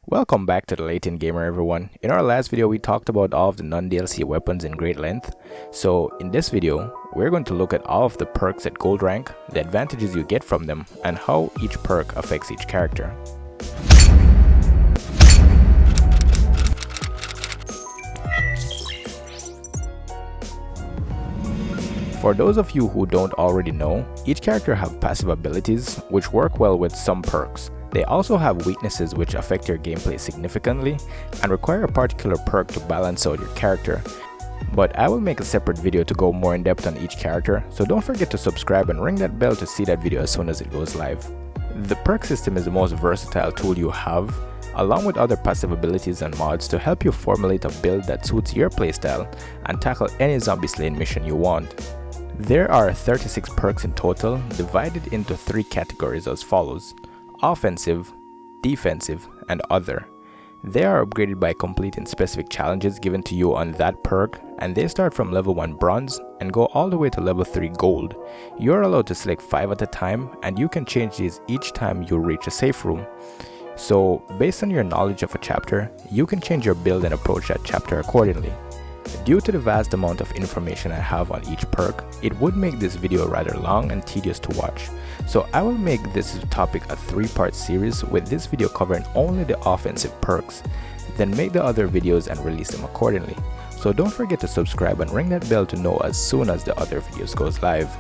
Welcome back to the Latent Gamer, everyone. In our last video we talked about all of the non-DLC weapons in great length. So in this video we're going to look at all of the perks at gold rank, the advantages you get from them, and how each perk affects each character. For those of you who don't already know, each character have passive abilities which work well with some perks. They also have weaknesses which affect your gameplay significantly and require a particular perk to balance out your character. But I will make a separate video to go more in depth on each character, so don't forget to subscribe and ring that bell to see that video as soon as it goes live. The perk system is the most versatile tool you have, along with other passive abilities and mods to help you formulate a build that suits your playstyle and tackle any zombie slaying mission you want. There are 36 perks in total, divided into 3 categories as follows: offensive, defensive, and other. They are upgraded by completing specific challenges given to you on that perk, and they start from level 1 bronze and go all the way to level 3 gold. You are allowed to select 5 at a time, and you can change these each time you reach a safe room. So based on your knowledge of a chapter, you can change your build and approach that chapter accordingly. Due to the vast amount of information I have on each perk, it would make this video rather long and tedious to watch. So I will make this topic a 3-part series, with this video covering only the offensive perks, then make the other videos and release them accordingly. So don't forget to subscribe and ring that bell to know as soon as the other videos goes live.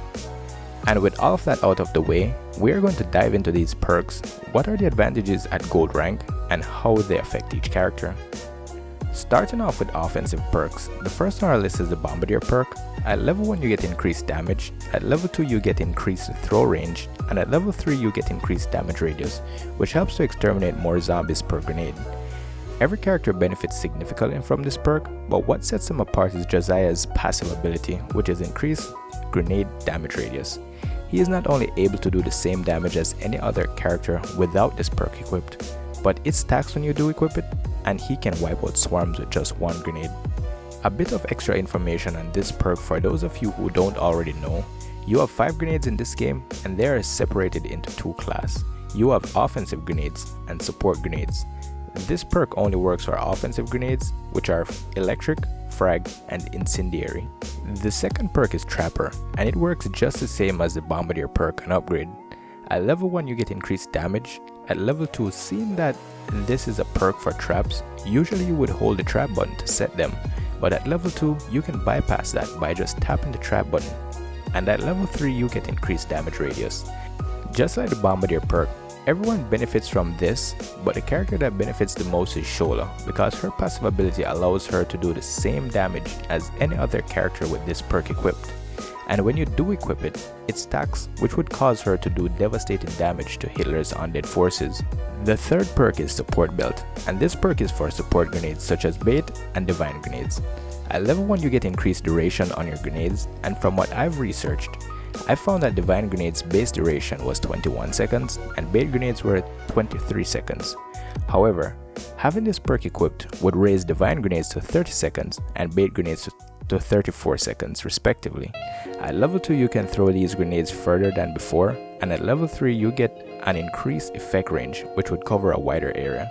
And with all of that out of the way, we are going to dive into these perks, what are the advantages at gold rank, and how they affect each character. Starting off with offensive perks, the first on our list is the Bombardier perk. At level 1 you get increased damage, at level 2 you get increased throw range, and at level 3 you get increased damage radius, which helps to exterminate more zombies per grenade. Every character benefits significantly from this perk, but what sets them apart is Josiah's passive ability, which is increased grenade damage radius. He is not only able to do the same damage as any other character without this perk equipped, but it stacks when you do equip it, and he can wipe out swarms with just 1 grenade. A bit of extra information on this perk for those of you who don't already know: you have 5 grenades in this game, and they are separated into 2 classes. You have offensive grenades and support grenades. This perk only works for offensive grenades, which are electric, frag, and incendiary. The second perk is Trapper, and it works just the same as the Bombardier perk and upgrade. At level 1 you get increased damage. At level 2, seeing that this is a perk for traps, usually you would hold the trap button to set them, but at level 2 you can bypass that by just tapping the trap button. And at level 3 you get increased damage radius. Just like the Bombardier perk, everyone benefits from this, but the character that benefits the most is Shola, because her passive ability allows her to do the same damage as any other character with this perk equipped. And when you do equip it, it stacks, which would cause her to do devastating damage to Hitler's undead forces. The third perk is Support Belt, and this perk is for support grenades such as bait and divine grenades. At level 1 you get increased duration on your grenades, and from what I've researched, I found that divine grenades base duration was 21 seconds and bait grenades were 23 seconds. However, having this perk equipped would raise divine grenades to 30 seconds and bait grenades to 34 seconds respectively. At level 2 you can throw these grenades further than before, and at level 3 you get an increased effect range, which would cover a wider area.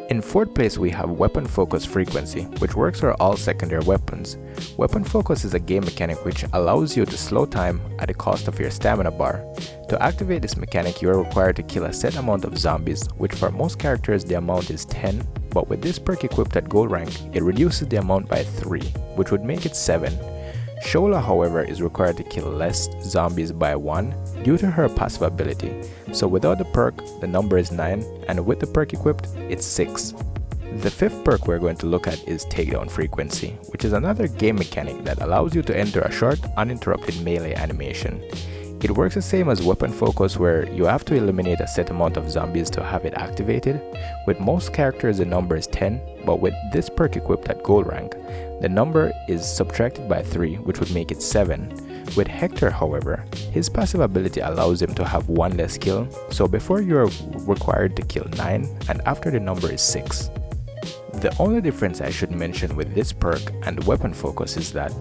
In 4th place we have Weapon Focus Frequency, which works for all secondary weapons. Weapon Focus is a game mechanic which allows you to slow time at the cost of your stamina bar. To activate this mechanic you are required to kill a set amount of zombies, which for most characters the amount is 10, but with this perk equipped at gold rank, it reduces the amount by 3, which would make it 7. Shola, however, is required to kill less zombies by 1 due to her passive ability, so without the perk the number is 9, and with the perk equipped it's 6. The 5th perk we're going to look at is Takedown Frequency, which is another game mechanic that allows you to enter a short uninterrupted melee animation. It works the same as Weapon Focus, where you have to eliminate a set amount of zombies to have it activated. With most characters the number is 10, but with this perk equipped at gold rank, the number is subtracted by 3, which would make it 7. With Hector, however, his passive ability allows him to have 1 less kill, so before you're required to kill 9, and after the number is 6. The only difference I should mention with this perk and Weapon Focus is that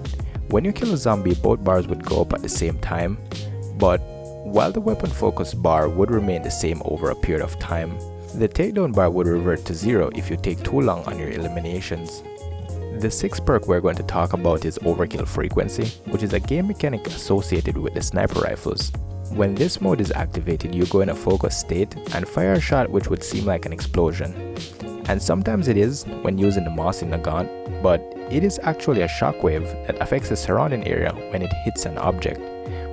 when you kill a zombie both bars would go up at the same time, but while the Weapon Focus bar would remain the same over a period of time, The takedown bar would revert to 0 if you take too long on your eliminations. The 6th perk we're going to talk about is Overkill Frequency, which is a game mechanic associated with the sniper rifles. When this mode is activated, you go in a focus state and fire a shot which would seem like an explosion. And sometimes it is when using the Moss in the Gaunt, but it is actually a shockwave that affects the surrounding area when it hits an object.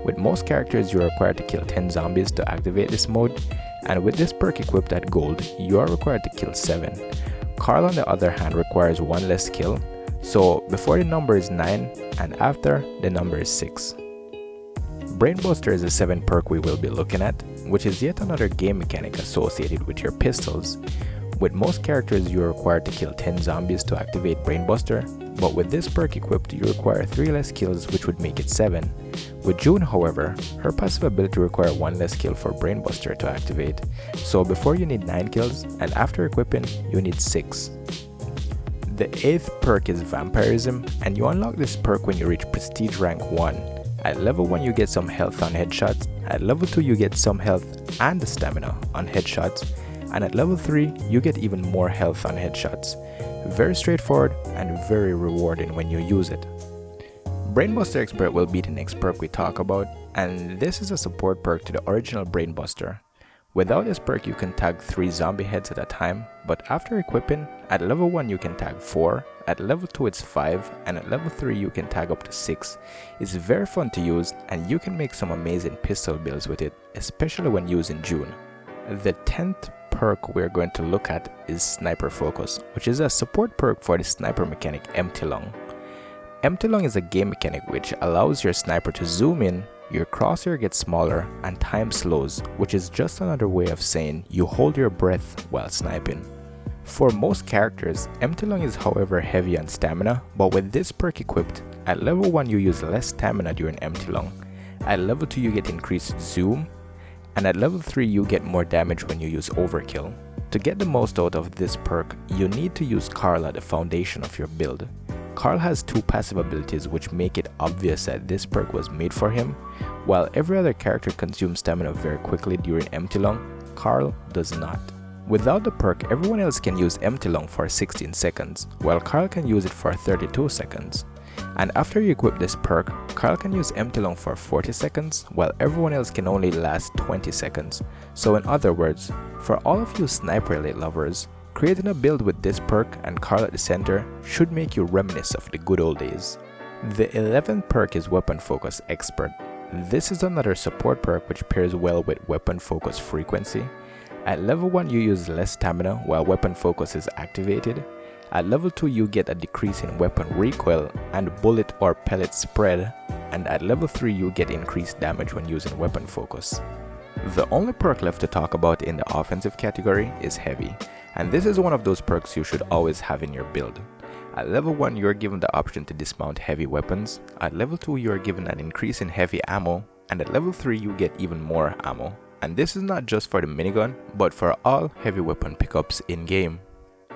With most characters, you are required to kill 10 zombies to activate this mode, and with this perk equipped at gold, you are required to kill 7. Karl on the other hand requires 1 less kill, so before the number is 9 and after the number is 6. Brainbuster is the 7th perk we will be looking at, which is yet another game mechanic associated with your pistols. With most characters, you are required to kill 10 zombies to activate Brainbuster, but with this perk equipped, you require 3 less kills, which would make it 7. With June, however, her passive ability requires 1 less kill for Brainbuster to activate, so before you need 9 kills, and after equipping, you need 6. The 8th perk is Vampirism, and you unlock this perk when you reach Prestige rank 1. At level 1 you get some health on headshots, at level 2 you get some health and stamina on headshots, and at level 3 you get even more health on headshots. Very straightforward and very rewarding when you use it. Brainbuster Expert will be the next perk we talk about, and this is a support perk to the original Brainbuster. Without this perk you can tag 3 zombie heads at a time, but after equipping, at level 1 you can tag 4, at level 2 it's 5, and at level 3 you can tag up to 6. It's very fun to use and you can make some amazing pistol builds with it, especially when using June. The 10th perk we're going to look at is Sniper Focus, which is a support perk for the sniper mechanic Empty Lung. Empty Lung is a game mechanic which allows your sniper to zoom in, your crosshair gets smaller, and time slows, which is just another way of saying you hold your breath while sniping. For most characters, Empty Lung is however heavy on stamina, but with this perk equipped, at level 1 you use less stamina during Empty Lung, at level 2 you get increased zoom, and at level 3 you get more damage when you use Overkill. To get the most out of this perk, you need to use Karl at the foundation of your build. Karl has 2 passive abilities which make it obvious that this perk was made for him. While every other character consumes stamina very quickly during Empty Lung, Karl does not. Without the perk, everyone else can use Empty Lung for 16 seconds, while Karl can use it for 32 seconds. And after you equip this perk, Karl can use Empty Lung for 40 seconds, while everyone else can only last 20 seconds. So in other words, for all of you Sniper Elite lovers, creating a build with this perk and Karl at the center should make you reminisce of the good old days. The 11th perk is Weapon Focus Expert. This is another support perk which pairs well with Weapon Focus Frequency. At level 1 you use less stamina while Weapon Focus is activated. At level 2 you get a decrease in weapon recoil and bullet or pellet spread, and at level 3 you get increased damage when using Weapon Focus. The only perk left to talk about in the offensive category is Heavy, and this is one of those perks you should always have in your build. At level 1 you are given the option to dismount heavy weapons, at level 2 you are given an increase in heavy ammo, and at level 3 you get even more ammo. And this is not just for the minigun, but for all heavy weapon pickups in game.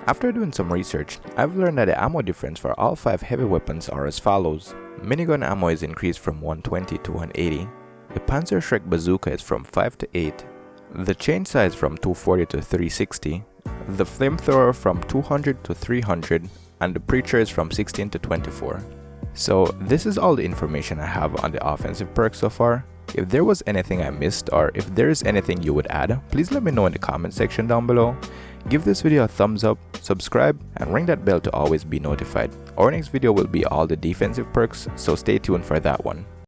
After doing some research, I've learned that the ammo difference for all 5 heavy weapons are as follows. Minigun ammo is increased from 120 to 180, the Panzerschreck bazooka is from 5 to 8, the chainsaw is from 240 to 360, the flamethrower from 200 to 300, and the preacher is from 16 to 24. So this is all the information I have on the offensive perks so far. If there was anything I missed or if there is anything you would add, please let me know in the comment section down below. Give this video a thumbs up, subscribe, and ring that bell to always be notified. Our next video will be all the defensive perks, so stay tuned for that one.